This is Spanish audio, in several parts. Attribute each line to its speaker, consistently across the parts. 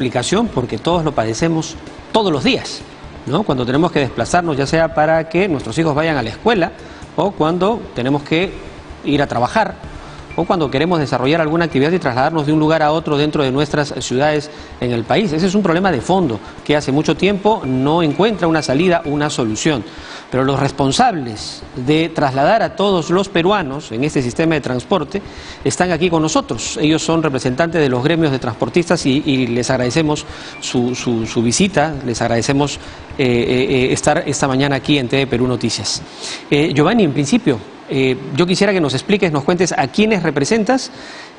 Speaker 1: Aplicación porque todos lo padecemos todos los días, ¿no? Cuando tenemos que desplazarnos, ya sea para que nuestros hijos vayan a la escuela, o cuando tenemos que ir a trabajar, o cuando queremos desarrollar alguna actividad y trasladarnos de un lugar a otro dentro de nuestras ciudades en el país. Ese es un problema de fondo que hace mucho tiempo no encuentra una salida, una solución. Pero los responsables de trasladar a todos los peruanos en este sistema de transporte están aquí con nosotros. Ellos son representantes de los gremios de transportistas y les agradecemos su visita, les agradecemos estar esta mañana aquí en TV Perú Noticias. Giovanni, en principio, yo quisiera que nos expliques, nos cuentes a quiénes representas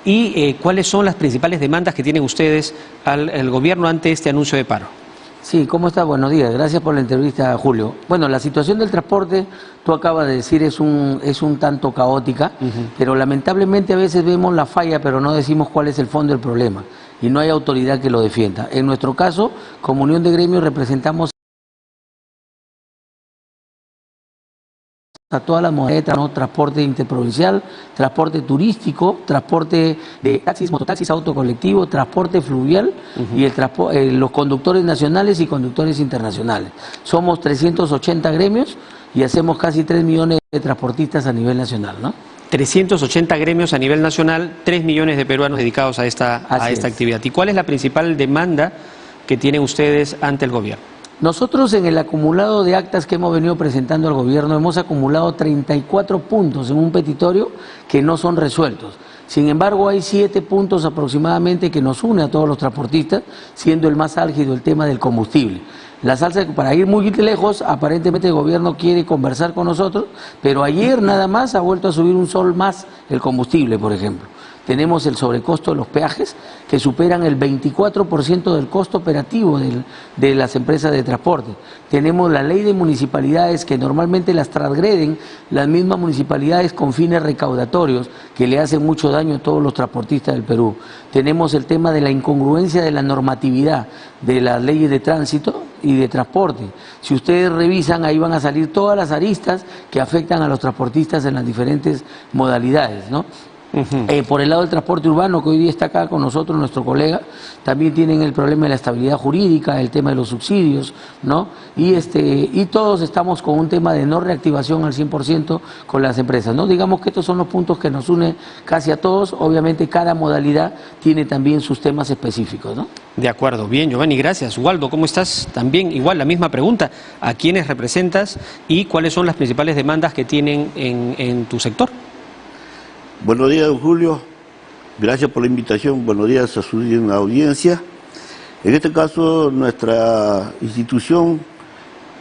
Speaker 1: y cuáles son las principales demandas que tienen ustedes al gobierno ante este anuncio de paro.
Speaker 2: Sí, ¿cómo está? Buenos días. Gracias por la entrevista, Julio. Bueno, la situación del transporte, tú acabas de decir, es un tanto caótica, pero lamentablemente a veces vemos la falla, pero no decimos cuál es el fondo del problema, y no hay autoridad que lo defienda. En nuestro caso, como Unión de Gremios, representamos a todas las modalidades, ¿no? Transporte interprovincial, transporte turístico, transporte de taxis, mototaxis, auto colectivo, transporte fluvial y los conductores nacionales y conductores internacionales. Somos 380 gremios y hacemos casi 3 millones de transportistas a nivel nacional, ¿no?
Speaker 1: 380 gremios a nivel nacional, 3 millones de peruanos dedicados a esta actividad. ¿Y cuál es la principal demanda que tienen ustedes ante el gobierno?
Speaker 2: Nosotros en el acumulado de actas que hemos venido presentando al gobierno hemos acumulado 34 puntos en un petitorio que no son resueltos. Sin embargo, hay 7 puntos aproximadamente que nos une a todos los transportistas, siendo el más álgido el tema del combustible. La salsa, para ir muy lejos, aparentemente el gobierno quiere conversar con nosotros, pero ayer nada más ha vuelto a subir un sol más el combustible, por ejemplo. Tenemos el sobrecosto de los peajes que superan el 24% del costo operativo de las empresas de transporte. Tenemos la ley de municipalidades que normalmente las transgreden las mismas municipalidades con fines recaudatorios que le hacen mucho daño a todos los transportistas del Perú. Tenemos el tema de la incongruencia de la normatividad de las leyes de tránsito y de transporte. Si ustedes revisan, ahí van a salir todas las aristas que afectan a los transportistas en las diferentes modalidades, ¿no? Por el lado del transporte urbano, que hoy día está acá con nosotros nuestro colega, también tienen el problema de la estabilidad jurídica, el tema de los subsidios, ¿no? Y todos estamos con un tema de no reactivación al 100% con las empresas, ¿no? Digamos que estos son los puntos que nos unen casi a todos. Obviamente cada modalidad tiene también sus temas específicos, ¿no?
Speaker 1: De acuerdo, bien, Giovanni, gracias. Waldo, ¿cómo estás? También igual la misma pregunta, ¿a quiénes representas y cuáles son las principales demandas que tienen en tu sector?
Speaker 3: Buenos días, don Julio. Gracias por la invitación. Buenos días a su audiencia. En este caso, nuestra institución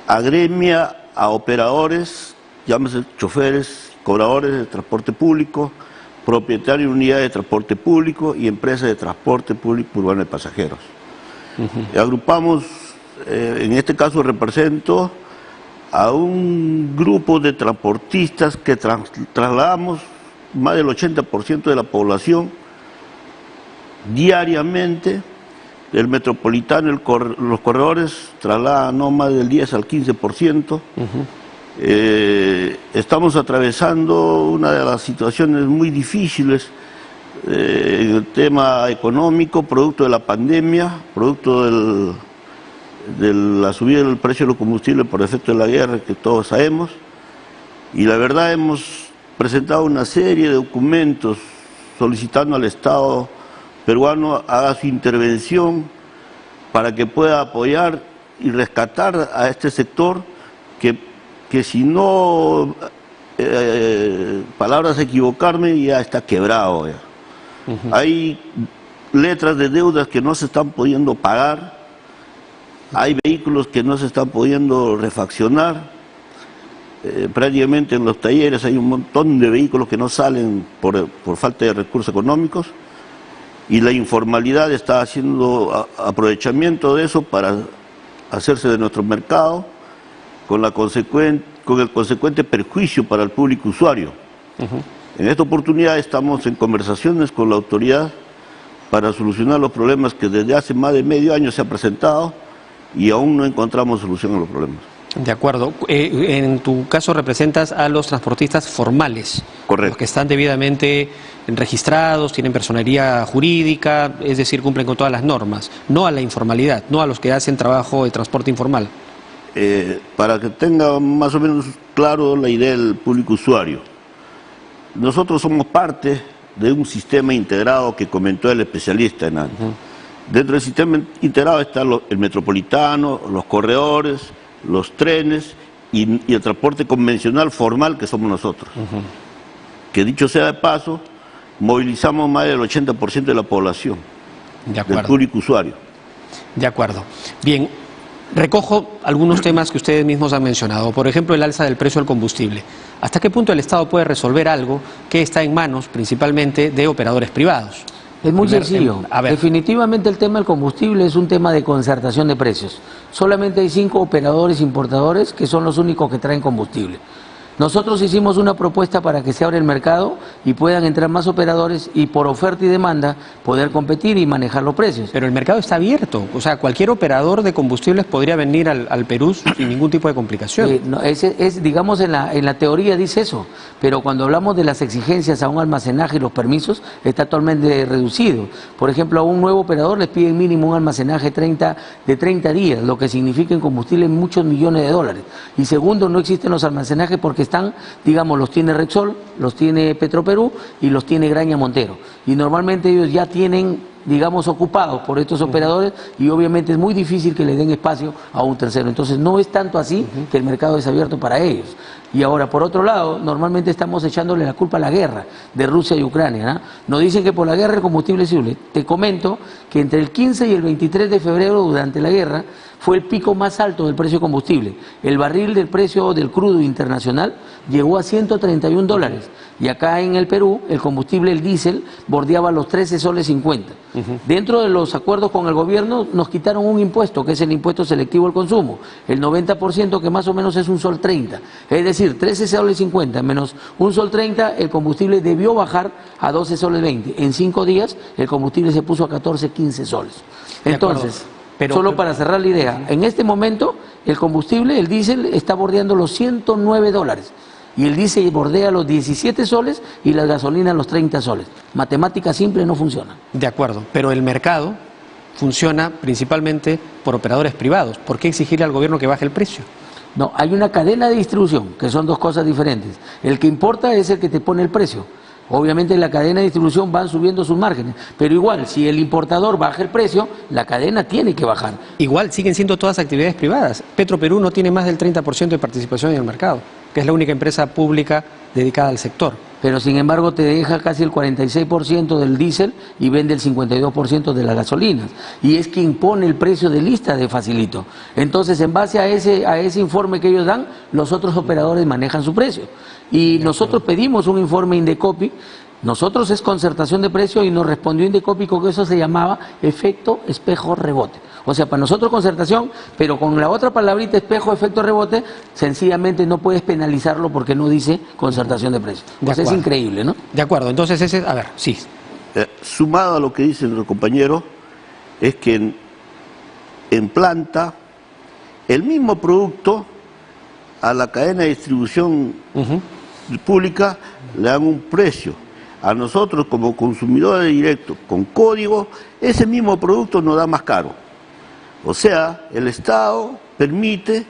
Speaker 3: agremia a operadores, llámese choferes, cobradores de transporte público, propietarios de unidades de transporte público y empresas de transporte público urbano de pasajeros. Agrupamos, en este caso represento a un grupo de transportistas que trasladamos más del 80% de la población diariamente. El metropolitano, los corredores trasladan no más del 10 al 15%. Estamos atravesando una de las situaciones muy difíciles en el tema económico, producto de la pandemia, producto de la subida del precio de los combustibles por efecto de la guerra que todos sabemos. Y la verdad hemos presentado una serie de documentos solicitando al Estado peruano haga su intervención para que pueda apoyar y rescatar a este sector que si no, palabras equivocarme, ya está quebrado ya. Hay letras de deudas que no se están pudiendo pagar, hay vehículos que no se están pudiendo refaccionar. Prácticamente en los talleres hay un montón de vehículos que no salen por falta de recursos económicos, y la informalidad está haciendo aprovechamiento de eso para hacerse de nuestro mercado, con el consecuente perjuicio para el público usuario. En esta oportunidad estamos en conversaciones con la autoridad para solucionar los problemas que desde hace más de medio año se han presentado y aún no encontramos solución a los problemas.
Speaker 1: De acuerdo. En tu caso representas a los transportistas formales.
Speaker 3: Correcto.
Speaker 1: Los que están debidamente registrados, tienen personería jurídica, es decir, cumplen con todas las normas. No a la informalidad, no a los que hacen trabajo de transporte informal.
Speaker 3: Para que tenga más o menos claro la idea del público usuario. Nosotros somos parte de un sistema integrado que comentó el especialista en antes. Dentro del sistema integrado está el metropolitano, los corredores, los trenes y el transporte convencional formal que somos nosotros. Que dicho sea de paso, movilizamos más del 80% de la población, del público usuario.
Speaker 1: De acuerdo. Bien, recojo algunos temas que ustedes mismos han mencionado. Por ejemplo, el alza del precio del combustible. ¿Hasta qué punto el Estado puede resolver algo que está en manos principalmente de operadores privados?
Speaker 2: Es muy sencillo. Definitivamente el tema del combustible es un tema de concertación de precios. Solamente hay 5 operadores importadores que son los únicos que traen combustible. Nosotros hicimos una propuesta para que se abra el mercado y puedan entrar más operadores y por oferta y demanda poder competir y manejar los precios.
Speaker 1: Pero el mercado está abierto, o sea, cualquier operador de combustibles podría venir al Perú sin ningún tipo de complicación.
Speaker 2: Digamos, en la teoría dice eso, pero cuando hablamos de las exigencias a un almacenaje y los permisos, está totalmente reducido. Por ejemplo, a un nuevo operador les piden mínimo un almacenaje de 30 días, lo que significa en combustible muchos millones de dólares. Y segundo, no existen los almacenajes porque están, digamos, los tiene Repsol, los tiene Petroperú y los tiene Graña Montero. Y normalmente ellos ya tienen, digamos, ocupados por estos operadores y obviamente es muy difícil que le den espacio a un tercero. Entonces no es tanto así que el mercado es abierto para ellos. Y ahora, por otro lado, normalmente estamos echándole la culpa a la guerra de Rusia y Ucrania, ¿no? Nos dicen que por la guerra el combustible es suble. Te comento que entre el 15 y el 23 de febrero, durante la guerra, fue el pico más alto del precio de combustible. El barril del precio del crudo internacional llegó a $131. Y acá en el Perú, el combustible, el diésel, bordeaba los 13 soles 50. Dentro de los acuerdos con el gobierno, nos quitaron un impuesto, que es el impuesto selectivo al consumo. El 90%, que más o menos es un sol 30. Es decir, 13 soles 50 menos un sol 30, el combustible debió bajar a 12 soles 20. En 5 días, el combustible se puso a 14, 15 soles. Entonces, solo para cerrar la idea, en este momento, el combustible, el diésel, está bordeando los $109. Y el diésel bordea los 17 soles y la gasolina los 30 soles. Matemática simple no funciona.
Speaker 1: De acuerdo, pero el mercado funciona principalmente por operadores privados. ¿Por qué exigirle al gobierno que baje el precio?
Speaker 2: No, hay una cadena de distribución, que son dos cosas diferentes. El que importa es el que te pone el precio. Obviamente en la cadena de distribución van subiendo sus márgenes, pero igual, si el importador baja el precio, la cadena tiene que bajar.
Speaker 1: Igual siguen siendo todas actividades privadas. Petroperú no tiene más del 30% de participación en el mercado, que es la única empresa pública dedicada al sector.
Speaker 2: Pero sin embargo te deja casi el 46% del diésel y vende el 52% de las gasolinas. Y es quien pone el precio de lista de Facilito. Entonces, en base a ese informe que ellos dan, los otros operadores manejan su precio. Y nosotros pedimos un informe Indecopi. Nosotros es concertación de precio y nos respondió Indecopi con que eso se llamaba efecto espejo rebote. O sea, para nosotros concertación, pero con la otra palabrita espejo, efecto rebote, sencillamente no puedes penalizarlo porque no dice concertación de precios. Pues es increíble, ¿no?
Speaker 1: De acuerdo, entonces a ver, sí.
Speaker 3: Sumado a lo que dicen los compañeros, es que en planta, el mismo producto a la cadena de distribución pública le dan un precio. A nosotros como consumidores directos con código, ese mismo producto nos da más caro. O sea, el Estado permite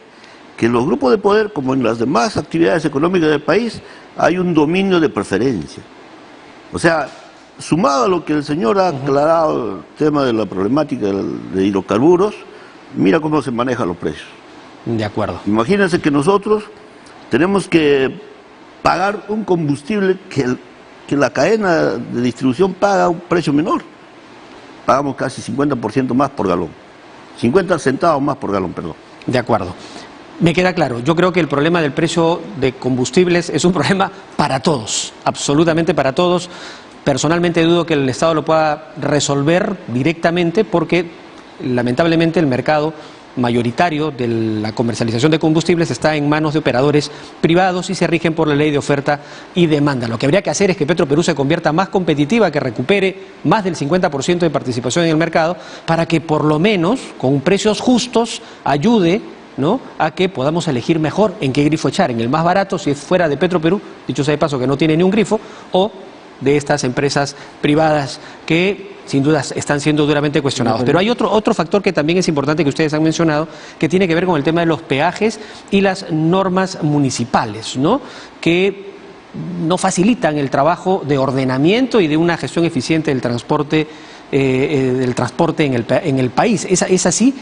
Speaker 3: que los grupos de poder, como en las demás actividades económicas del país, hay un dominio de preferencia. O sea, sumado a lo que el señor ha aclarado, el tema de la problemática de hidrocarburos, mira cómo se manejan los precios.
Speaker 1: De acuerdo.
Speaker 3: Imagínense que nosotros tenemos que pagar un combustible que la cadena de distribución paga un precio menor. Pagamos casi 50% más por galón. 50 centavos más por galón, perdón.
Speaker 1: De acuerdo. Me queda claro. Yo creo que el problema del precio de combustibles es un problema para todos, absolutamente para todos. Personalmente dudo que el Estado lo pueda resolver directamente porque lamentablemente el mercado mayoritario de la comercialización de combustibles está en manos de operadores privados y se rigen por la ley de oferta y demanda. Lo que habría que hacer es que Petroperú se convierta más competitiva, que recupere más del 50% de participación en el mercado para que por lo menos con precios justos ayude ¿no?, a que podamos elegir mejor en qué grifo echar, en el más barato, si es fuera de Petroperú, dicho sea de paso que no tiene ni un grifo, o de estas empresas privadas que sin duda están siendo duramente cuestionados. Pero hay otro factor que también es importante que ustedes han mencionado, que tiene que ver con el tema de los peajes y las normas municipales, ¿no?, que no facilitan el trabajo de ordenamiento y de una gestión eficiente del transporte en el país. ¿Es así?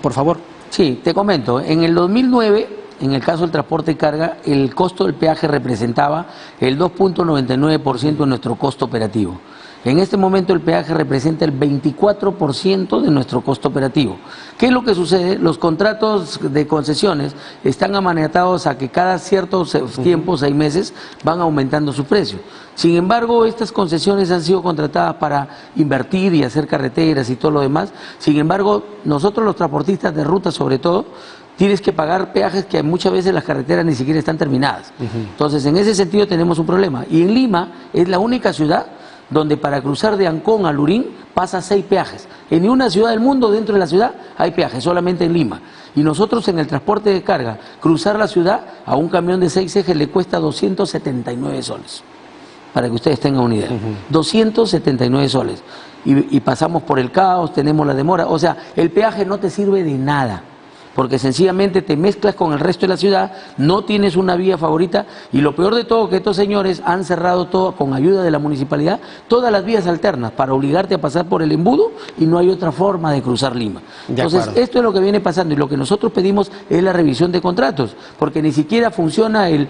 Speaker 1: Por favor.
Speaker 2: Sí, te comento. En el 2009, en el caso del transporte de carga, el costo del peaje representaba el 2.99% de nuestro costo operativo. En este momento el peaje representa el 24% de nuestro costo operativo. ¿Qué es lo que sucede? Los contratos de concesiones están amanatados a que cada ciertos tiempos, 6 meses, van aumentando su precio. Sin embargo, estas concesiones han sido contratadas para invertir y hacer carreteras y todo lo demás. Sin embargo, nosotros los transportistas de ruta, sobre todo, tienes que pagar peajes que muchas veces las carreteras ni siquiera están terminadas. Entonces, en ese sentido tenemos un problema. Y en Lima es la única ciudad donde para cruzar de Ancón a Lurín pasa 6 peajes. En ninguna ciudad del mundo dentro de la ciudad hay peajes, solamente en Lima. Y nosotros en el transporte de carga, cruzar la ciudad a un camión de 6 ejes le cuesta 279 soles. Para que ustedes tengan una idea. 279 soles. Y pasamos por el caos, tenemos la demora. O sea, el peaje no te sirve de nada, porque sencillamente te mezclas con el resto de la ciudad, no tienes una vía favorita, y lo peor de todo que estos señores han cerrado todo, con ayuda de la municipalidad, todas las vías alternas para obligarte a pasar por el embudo, y no hay otra forma de cruzar Lima. Entonces, esto es lo que viene pasando, y lo que nosotros pedimos es la revisión de contratos, porque ni siquiera funciona el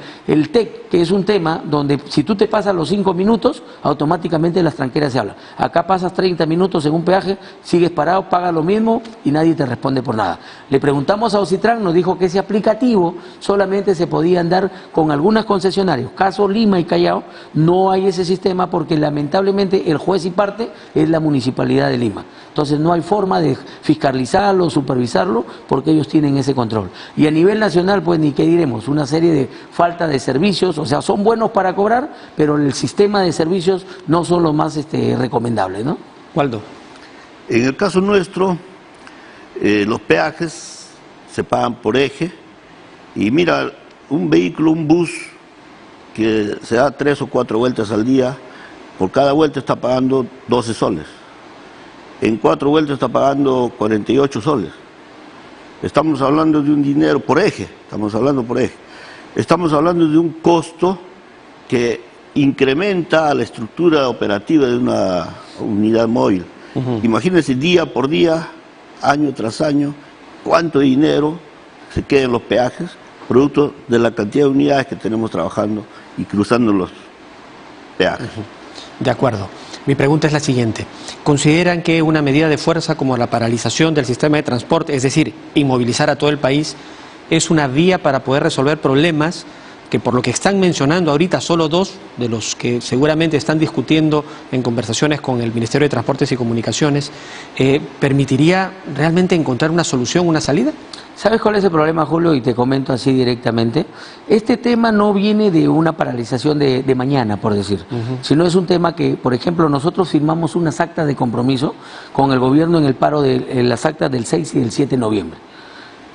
Speaker 2: TEC, que es un tema donde si tú te pasas los 5 minutos, automáticamente las tranqueras se hablan. Acá pasas 30 minutos en un peaje, sigues parado, pagas lo mismo, y nadie te responde por nada. Le preguntamos a Ocitran, nos dijo que ese aplicativo solamente se podía andar con algunas concesionarios. Caso Lima y Callao, no hay ese sistema porque lamentablemente el juez y parte es la Municipalidad de Lima. Entonces no hay forma de fiscalizarlo, supervisarlo, porque ellos tienen ese control. Y a nivel nacional, pues ni qué diremos, una serie de falta de servicios, o sea, son buenos para cobrar, pero el sistema de servicios no son los más recomendables, ¿no?
Speaker 1: Waldo.
Speaker 3: En el caso nuestro, los peajes se pagan por eje, y mira, un vehículo, un bus que se da 3 o 4 vueltas al día, por cada vuelta está pagando 12 soles. En 4 vueltas está pagando 48 soles. Estamos hablando de un dinero por eje, estamos hablando de un costo que incrementa la estructura operativa de una unidad móvil. Imagínense día por día, año tras año, cuánto dinero se queda en los peajes, producto de la cantidad de unidades que tenemos trabajando y cruzando los peajes.
Speaker 1: De acuerdo. Mi pregunta es la siguiente. ¿Consideran que una medida de fuerza como la paralización del sistema de transporte, es decir, inmovilizar a todo el país, es una vía para poder resolver problemas que, por lo que están mencionando ahorita, solo 2 de los que seguramente están discutiendo en conversaciones con el Ministerio de Transportes y Comunicaciones, permitiría realmente encontrar una solución, una salida?
Speaker 2: ¿Sabes cuál es el problema, Julio? Y te comento así directamente. Este tema no viene de una paralización de mañana, por decir, sino es un tema que, por ejemplo, nosotros firmamos unas actas de compromiso con el gobierno en el paro de las actas del 6 y del 7 de noviembre.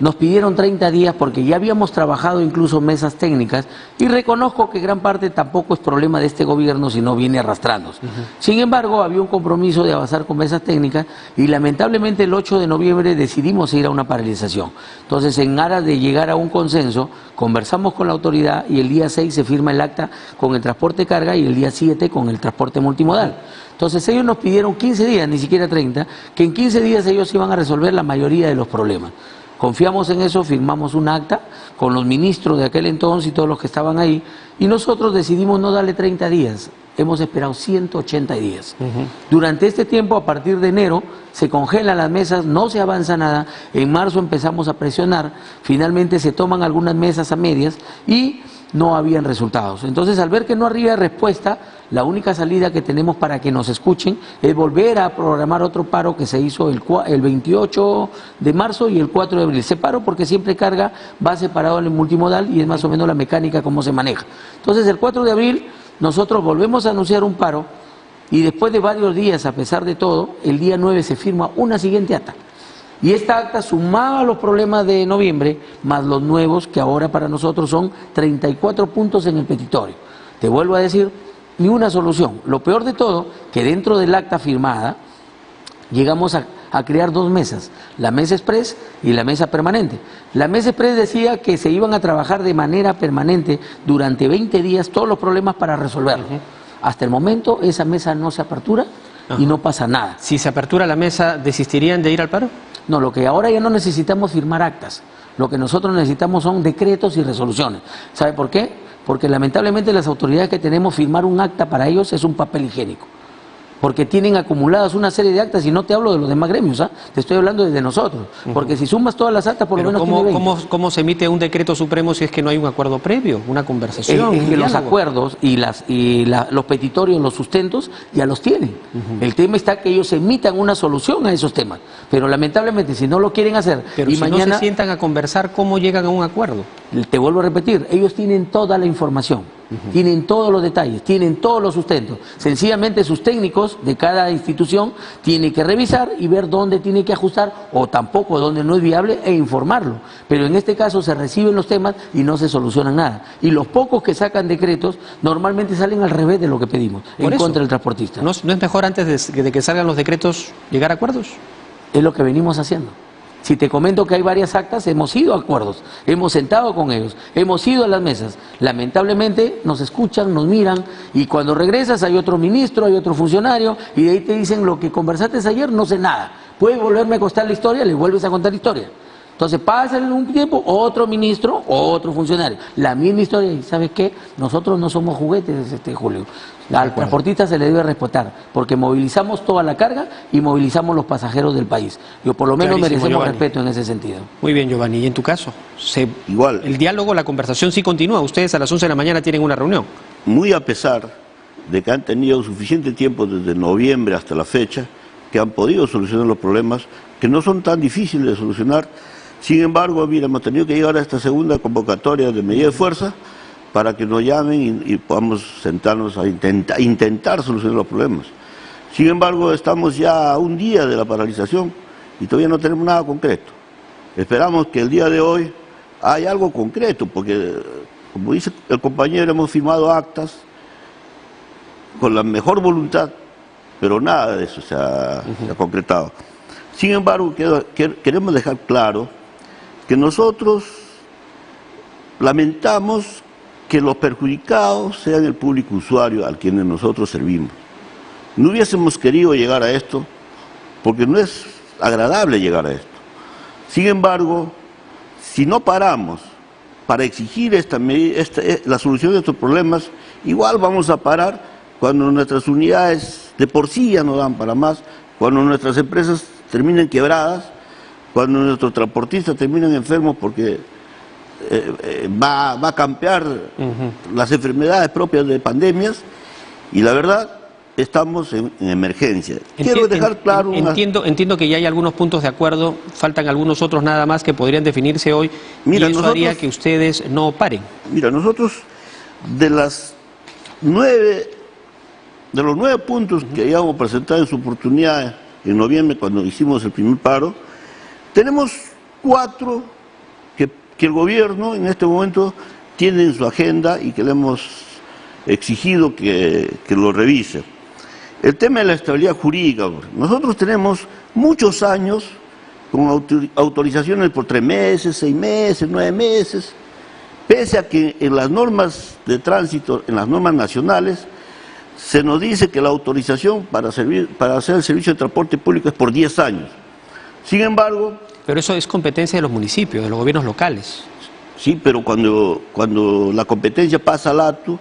Speaker 2: Nos pidieron 30 días porque ya habíamos trabajado incluso mesas técnicas, y reconozco que gran parte tampoco es problema de este gobierno, sino viene arrastrándose. Sin embargo, había un compromiso de avanzar con mesas técnicas, y lamentablemente el 8 de noviembre decidimos ir a una paralización. Entonces, en aras de llegar a un consenso, conversamos con la autoridad, y el día 6 se firma el acta con el transporte de carga y el día 7 con el transporte multimodal. Entonces ellos nos pidieron 15 días, ni siquiera 30, que en 15 días ellos iban a resolver la mayoría de los problemas. Confiamos en eso, firmamos un acta con los ministros de aquel entonces y todos los que estaban ahí, y nosotros decidimos no darle 30 días, hemos esperado 180 días. Durante este tiempo, a partir de enero, se congelan las mesas, no se avanza nada, en marzo empezamos a presionar, finalmente se toman algunas mesas a medias y no habían resultados. Entonces, al ver que no había respuesta, la única salida que tenemos para que nos escuchen es volver a programar otro paro que se hizo el 28 de marzo y el 4 de abril. Ese paro, porque siempre carga va separado en el multimodal y es más o menos la mecánica cómo se maneja. Entonces, el 4 de abril nosotros volvemos a anunciar un paro, y después de varios días, a pesar de todo, el día 9 se firma una siguiente acta. Y esta acta sumaba los problemas de noviembre, más los nuevos, que ahora para nosotros son 34 puntos en el petitorio. Te vuelvo a decir, ni una solución. Lo peor de todo, que dentro del acta firmada, llegamos a crear dos mesas, la mesa express y la mesa permanente. La mesa express decía que se iban a trabajar de manera permanente durante 20 días todos los problemas para resolverlos. Hasta el momento esa mesa no se apertura y no pasa nada.
Speaker 1: Si se apertura la mesa, ¿desistirían de ir al paro?
Speaker 2: No, lo que ahora ya no necesitamos firmar actas. Lo que nosotros necesitamos son decretos y resoluciones. ¿Sabe por qué? Porque lamentablemente las autoridades que tenemos, firmar un acta para ellos es un papel higiénico. Porque tienen acumuladas una serie de actas, y no te hablo de los demás gremios, te estoy hablando de nosotros. Porque si sumas todas las actas, por lo menos tiene 20.
Speaker 1: ¿Cómo se emite un decreto supremo si es que no hay un acuerdo previo, una conversación?
Speaker 2: Es que los acuerdos y los petitorios, los sustentos, ya los tienen. El tema está que ellos emitan una solución a esos temas. Pero lamentablemente, si no lo quieren hacer,
Speaker 1: pero
Speaker 2: y
Speaker 1: si
Speaker 2: mañana
Speaker 1: no se sientan a conversar, ¿cómo llegan a un acuerdo?
Speaker 2: Te vuelvo a repetir, ellos tienen toda la información. Tienen todos los detalles, tienen todos los sustentos. Sencillamente sus técnicos de cada institución tienen que revisar y ver dónde tiene que ajustar, o tampoco dónde no es viable, e informarlo. Pero en este caso se reciben los temas y no se solucionan nada. Y los pocos que sacan decretos normalmente salen al revés de lo que pedimos, en contra del transportista.
Speaker 1: ¿No es mejor antes de que salgan los decretos llegar a acuerdos?
Speaker 2: Es lo que venimos haciendo. Si te comento que hay varias actas, hemos ido a acuerdos, hemos sentado con ellos, hemos ido a las mesas. Lamentablemente nos escuchan, nos miran, y cuando regresas hay otro ministro, hay otro funcionario, y de ahí te dicen: lo que conversaste ayer no sé nada. ¿Puedes volverme a contar la historia? Le vuelves a contar la historia. Entonces pasa en un tiempo, otro ministro, otro funcionario, la misma historia. ¿Y sabes qué? Nosotros no somos juguetes, Julio. Al transportista se le debe respetar, porque movilizamos toda la carga y movilizamos los pasajeros del país. Yo por lo menos merecemos Giovanni. Respeto en ese sentido.
Speaker 1: Muy bien, Giovanni. ¿Y en tu caso?
Speaker 3: Igual.
Speaker 1: El diálogo, la conversación sí continúa. Ustedes a las 11 de la mañana tienen una reunión.
Speaker 3: Muy a pesar de que han tenido suficiente tiempo desde noviembre hasta la fecha, que han podido solucionar los problemas, que no son tan difíciles de solucionar. Sin embargo, mira, hemos tenido que llegar a esta segunda convocatoria de medida de fuerza para que nos llamen y podamos sentarnos a intentar solucionar los problemas. Sin embargo, estamos ya a un día de la paralización y todavía no tenemos nada concreto. Esperamos que el día de hoy haya algo concreto, porque, como dice el compañero, hemos firmado actas con la mejor voluntad, pero nada de eso se ha concretado. Sin embargo, queremos dejar claro que nosotros lamentamos que los perjudicados sean el público usuario al quienes nosotros servimos. No hubiésemos querido llegar a esto, porque no es agradable llegar a esto. Sin embargo, si no paramos para exigir la solución de estos problemas, igual vamos a parar cuando nuestras unidades de por sí ya no dan para más, cuando nuestras empresas terminen quebradas, cuando nuestros transportistas terminen enfermos porque va a campear las enfermedades propias de pandemias, y la verdad, estamos en emergencia. Quiero dejar claro
Speaker 1: Entiendo que ya hay algunos puntos de acuerdo, faltan algunos otros nada más que podrían definirse hoy. Mira, y eso haría que ustedes no paren.
Speaker 3: Mira, nosotros de los 9 puntos que habíamos presentado en su oportunidad en noviembre, cuando hicimos el primer paro, tenemos 4 que el gobierno en este momento tiene en su agenda y que le hemos exigido que lo revise. El tema de la estabilidad jurídica. Nosotros tenemos muchos años con autorizaciones por 3 meses, 6 meses, 9 meses, pese a que en las normas de tránsito, en las normas nacionales, se nos dice que la autorización para hacer el servicio de transporte público es por 10 años. Sin embargo...
Speaker 1: Pero eso es competencia de los municipios, de los gobiernos locales.
Speaker 3: Sí, pero cuando la competencia pasa al acto,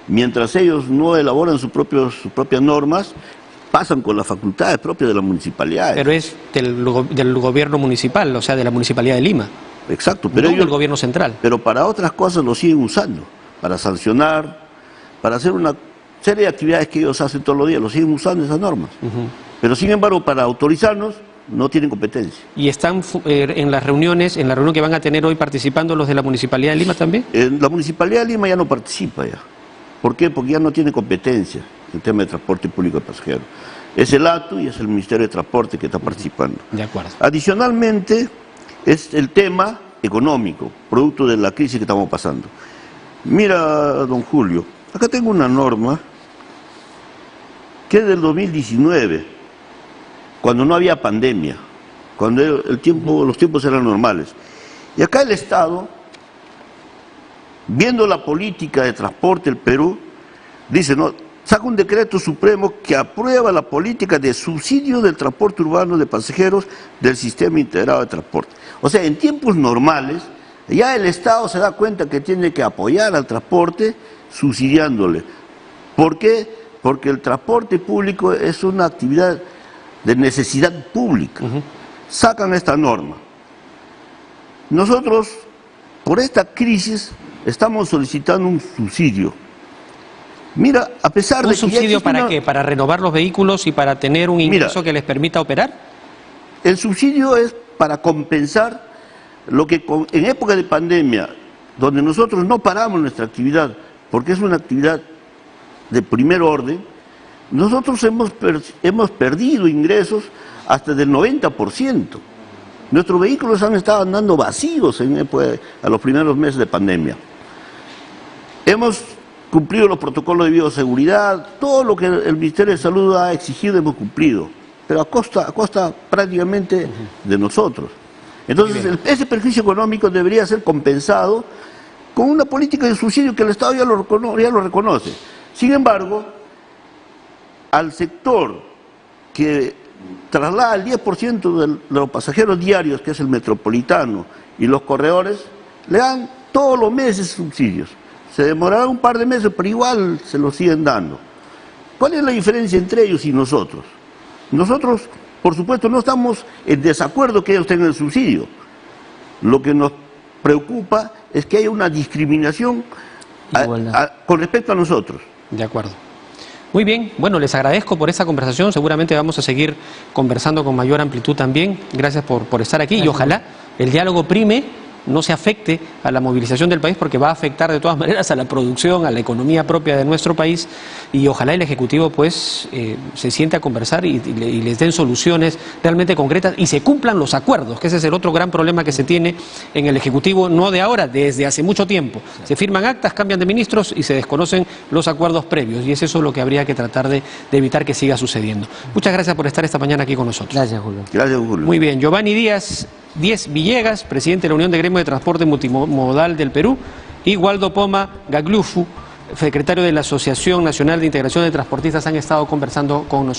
Speaker 3: mientras ellos no elaboran sus propias normas, pasan con las facultades propias de las municipalidades.
Speaker 1: Pero es del gobierno municipal, o sea, de la Municipalidad de Lima.
Speaker 3: Exacto, pero
Speaker 1: no
Speaker 3: ellos,
Speaker 1: del gobierno central.
Speaker 3: Pero para otras cosas lo siguen usando, para sancionar, para hacer una serie de actividades que ellos hacen todos los días, lo siguen usando esas normas. Pero sin embargo, para autorizarnos, no tienen competencia.
Speaker 1: ¿Y están en la reunión que van a tener hoy participando los de la Municipalidad de Lima también?
Speaker 3: La Municipalidad de Lima ya no participa ya. ¿Por qué? Porque ya no tiene competencia en el tema de transporte público de pasajeros. Es el ATU y es el Ministerio de Transporte que está participando.
Speaker 1: De acuerdo.
Speaker 3: Adicionalmente, es el tema económico, producto de la crisis que estamos pasando. Mira, don Julio, acá tengo una norma que es del 2019, cuando no había pandemia, cuando los tiempos eran normales. Y acá el Estado, viendo la política de transporte del Perú, dice, no, saca un decreto supremo que aprueba la política de subsidio del transporte urbano de pasajeros del sistema integrado de transporte. O sea, en tiempos normales, ya el Estado se da cuenta que tiene que apoyar al transporte subsidiándole. ¿Por qué? Porque el transporte público es una actividad de necesidad pública. Sacan esta norma. Nosotros, por esta crisis, estamos solicitando un subsidio. Mira, a pesar de que...
Speaker 1: ¿Un subsidio para qué? ¿Para renovar los vehículos y para tener un ingreso que les permita operar?
Speaker 3: El subsidio es para compensar lo que en época de pandemia, donde nosotros no paramos nuestra actividad, porque es una actividad de primer orden, nosotros hemos perdido ingresos hasta del 90%. Nuestros vehículos han estado andando vacíos a los primeros meses de pandemia. Hemos cumplido los protocolos de bioseguridad, todo lo que el Ministerio de Salud ha exigido hemos cumplido, pero a costa prácticamente de nosotros. Entonces, ese perjuicio económico debería ser compensado con una política de subsidio que el Estado ya lo reconoce. Sin embargo, al sector que traslada el 10% de los pasajeros diarios, que es el metropolitano y los corredores, le dan todos los meses subsidios. Se demorará un par de meses, pero igual se los siguen dando. ¿Cuál es la diferencia entre ellos y nosotros? Nosotros, por supuesto, no estamos en desacuerdo que ellos tengan el subsidio. Lo que nos preocupa es que haya una discriminación con respecto a nosotros.
Speaker 1: De acuerdo. Muy bien, bueno, les agradezco por esa conversación, seguramente vamos a seguir conversando con mayor amplitud también. Gracias por estar aquí y ojalá el diálogo prime, no se afecte a la movilización del país, porque va a afectar de todas maneras a la producción, a la economía propia de nuestro país, y ojalá el Ejecutivo pues se siente a conversar y les den soluciones realmente concretas y se cumplan los acuerdos, que ese es el otro gran problema que se tiene en el Ejecutivo, no de ahora, desde hace mucho tiempo. Se firman actas, cambian de ministros y se desconocen los acuerdos previos, y es eso lo que habría que tratar de evitar que siga sucediendo. Muchas gracias por estar esta mañana aquí con nosotros.
Speaker 2: Gracias, Julio.
Speaker 3: Gracias, Julio.
Speaker 1: Muy bien, Giovanni Díaz Villegas, presidente de la Unión de Gremio de Transporte Multimodal del Perú, y Waldo Poma Gaglufu, secretario de la Asociación Nacional de Integración de Transportistas, han estado conversando con nosotros.